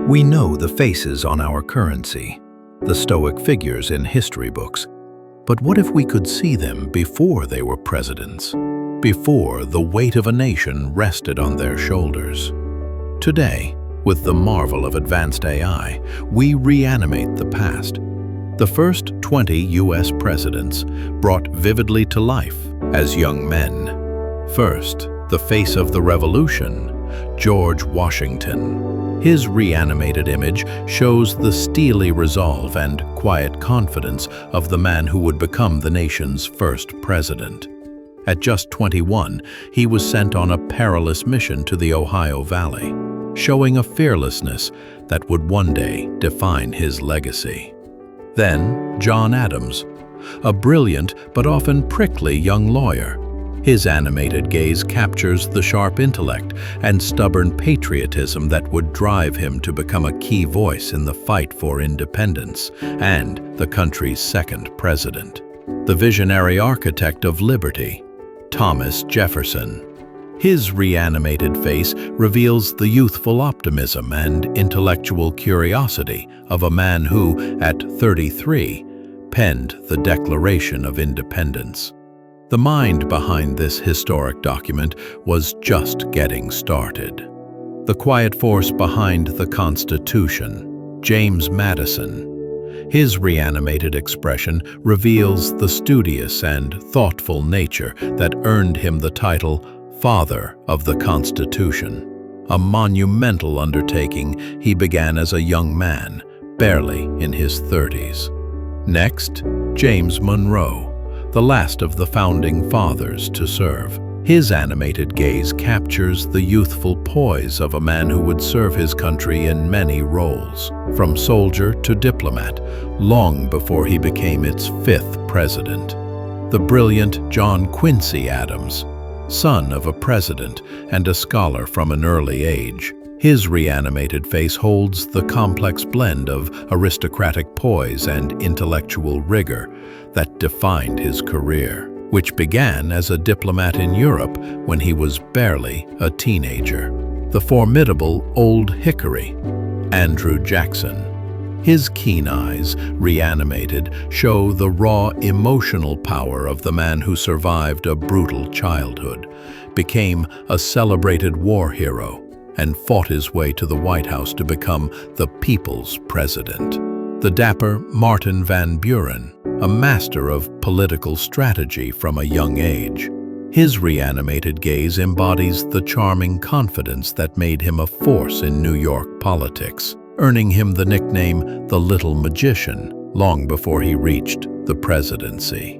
We know the faces on our currency, the stoic figures in history books. But what if we could see them before they were presidents, before the weight of a nation rested on their shoulders? Today, with the marvel of advanced AI, we reanimate the past. The first 20 U.S. presidents brought vividly to life as young men. First, the face of the revolution, George Washington. His reanimated image shows the steely resolve and quiet confidence of the man who would become the nation's first president. At just 21, he was sent on a perilous mission to the Ohio Valley, showing a fearlessness that would one day define his legacy. Then, John Adams, a brilliant but often prickly young lawyer. His animated gaze captures the sharp intellect and stubborn patriotism that would drive him to become a key voice in the fight for independence and the country's second president. The visionary architect of liberty, Thomas Jefferson. His reanimated face reveals the youthful optimism and intellectual curiosity of a man who, at 33, penned the Declaration of Independence. The mind behind this historic document was just getting started. The quiet force behind the Constitution, James Madison. His reanimated expression reveals the studious and thoughtful nature that earned him the title Father of the Constitution. A monumental undertaking he began as a young man, barely in his 30s. Next, James Monroe, the last of the founding fathers to serve. His animated gaze captures the youthful poise of a man who would serve his country in many roles, from soldier to diplomat, long before he became its fifth president. The brilliant John Quincy Adams, son of a president and a scholar from an early age. His reanimated face holds the complex blend of aristocratic poise and intellectual rigor that defined his career, which began as a diplomat in Europe when he was barely a teenager. The formidable Old Hickory, Andrew Jackson. His keen eyes, reanimated, show the raw emotional power of the man who survived a brutal childhood, became a celebrated war hero, and fought his way to the White House to become the people's president. The dapper Martin Van Buren, a master of political strategy from a young age. His reanimated gaze embodies the charming confidence that made him a force in New York politics, earning him the nickname the Little Magician long before he reached the presidency.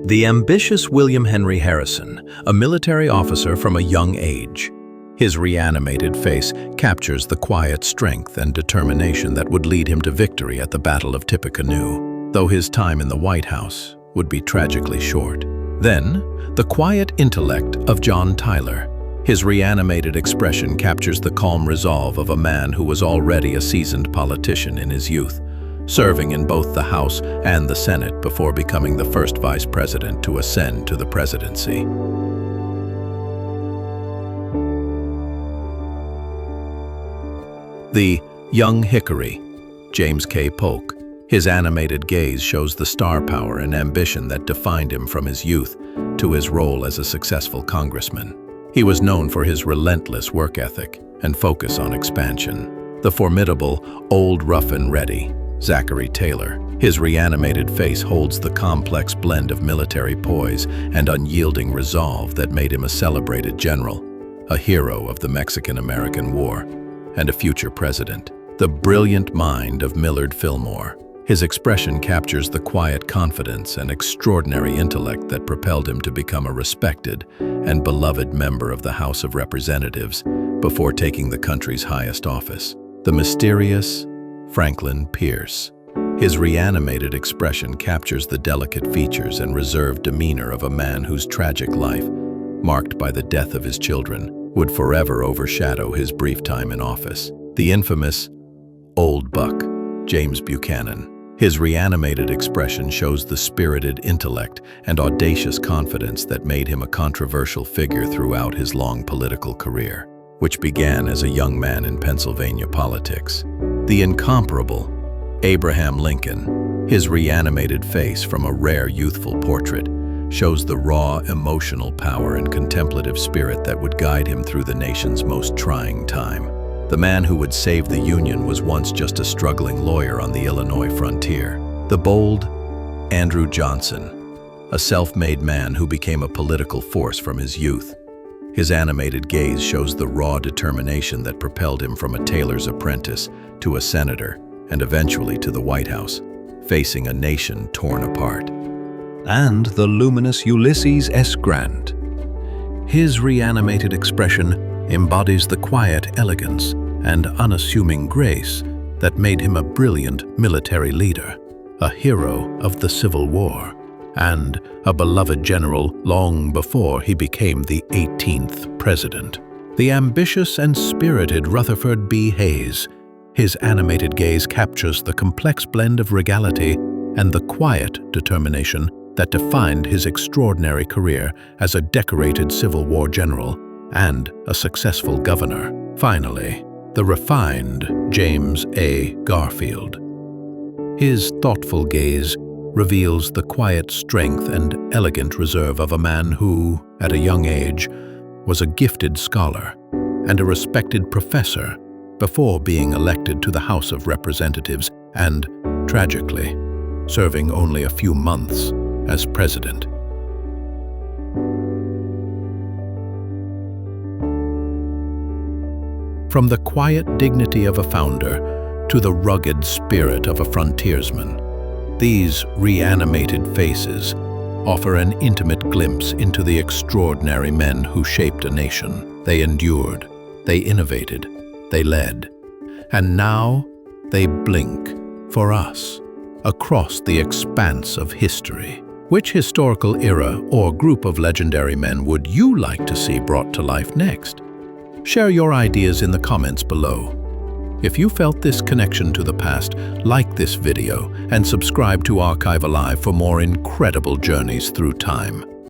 The ambitious William Henry Harrison, a military officer from a young age. His reanimated face captures the quiet strength and determination that would lead him to victory at the Battle of Tippecanoe, though his time in the White House would be tragically short. Then, the quiet intellect of John Tyler. His reanimated expression captures the calm resolve of a man who was already a seasoned politician in his youth, serving in both the House and the Senate before becoming the first vice president to ascend to the presidency. The young Hickory, James K. Polk. His animated gaze shows the star power and ambition that defined him from his youth to his role as a successful congressman. He was known for his relentless work ethic and focus on expansion. The formidable Old Rough and Ready, Zachary Taylor. His reanimated face holds the complex blend of military poise and unyielding resolve that made him a celebrated general, a hero of the Mexican-American War, and a future president. The brilliant mind of Millard Fillmore. His expression captures the quiet confidence and extraordinary intellect that propelled him to become a respected and beloved member of the House of Representatives before taking the country's highest office. The mysterious Franklin Pierce. His reanimated expression captures the delicate features and reserved demeanor of a man whose tragic life, marked by the death of his children, would forever overshadow his brief time in office. The infamous Old Buck, James Buchanan. His reanimated expression shows the spirited intellect and audacious confidence that made him a controversial figure throughout his long political career. which began as a young man in Pennsylvania politics. The incomparable Abraham Lincoln, his reanimated face from a rare youthful portrait, shows the raw emotional power and contemplative spirit that would guide him through the nation's most trying time. The man who would save the Union was once just a struggling lawyer on the Illinois frontier. The bold Andrew Johnson, a self-made man who became a political force from his youth. His animated gaze shows the raw determination that propelled him from a tailor's apprentice to a senator and eventually to the White House, facing a nation torn apart. And the luminous Ulysses S. Grant. His reanimated expression embodies the quiet elegance and unassuming grace that made him a brilliant military leader, a hero of the Civil War, and a beloved general long before he became the 18th president. The ambitious and spirited Rutherford B. Hayes. His animated gaze captures the complex blend of regality and the quiet determination that defined his extraordinary career as a decorated Civil War general and a successful governor. Finally, the refined James A. Garfield. His thoughtful gaze reveals the quiet strength and elegant reserve of a man who, at a young age, was a gifted scholar and a respected professor before being elected to the House of Representatives and, tragically, serving only a few months as president. From the quiet dignity of a founder to the rugged spirit of a frontiersman, these reanimated faces offer an intimate glimpse into the extraordinary men who shaped a nation. They endured, they innovated, they led, and now they blink for us across the expanse of history. Which historical era or group of legendary men would you like to see brought to life next? Share your ideas in the comments below. If you felt this connection to the past, like this video and subscribe to Archive Alive for more incredible journeys through time.